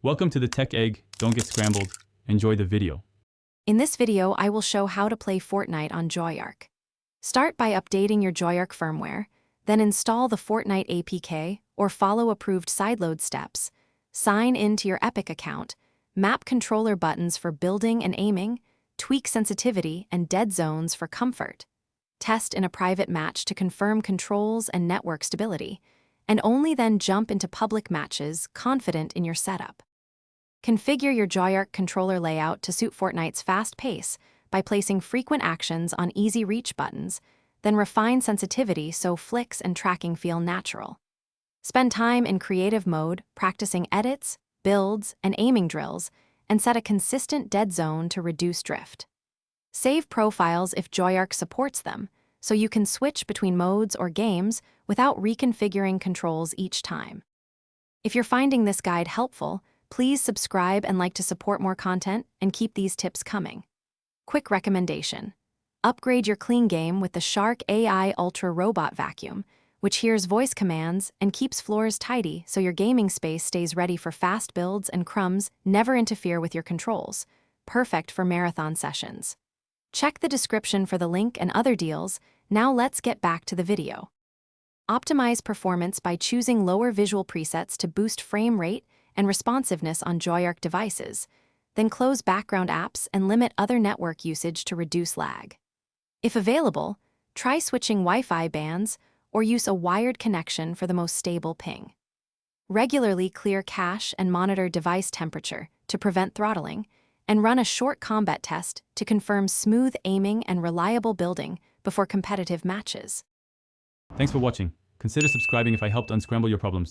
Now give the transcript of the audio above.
Welcome to the Tech Egg. Don't get scrambled. Enjoy the video. In this video, I will show how to play Fortnite on JoyOrk. Start by updating your JoyOrk firmware, then install the Fortnite APK or follow approved sideload steps. Sign in to your Epic account, map controller buttons for building and aiming, tweak sensitivity and dead zones for comfort. Test in a private match to confirm controls and network stability, and only then jump into public matches confident in your setup. Configure your JoyOrk controller layout to suit Fortnite's fast pace by placing frequent actions on easy reach buttons, then refine sensitivity so flicks and tracking feel natural. Spend time in creative mode practicing edits, builds, and aiming drills, and set a consistent dead zone to reduce drift. Save profiles if JoyOrk supports them, so you can switch between modes or games without reconfiguring controls each time. If you're finding this guide helpful, please subscribe and like to support more content and keep these tips coming. Quick recommendation: upgrade your clean game with the Shark AI Ultra Robot Vacuum, which hears voice commands and keeps floors tidy so your gaming space stays ready for fast builds and crumbs never interfere with your controls. Perfect for marathon sessions. Check the description for the link and other deals. Now let's get back to the video. Optimize performance by choosing lower visual presets to boost frame rate and responsiveness on JoyOrk devices, then close background apps and limit other network usage to reduce lag. If available, try switching Wi-Fi bands or use a wired connection for the most stable ping. Regularly clear cache and monitor device temperature to prevent throttling, and run a short combat test to confirm smooth aiming and reliable building before competitive matches. Thanks for watching. Consider subscribing if I helped unscramble your problems.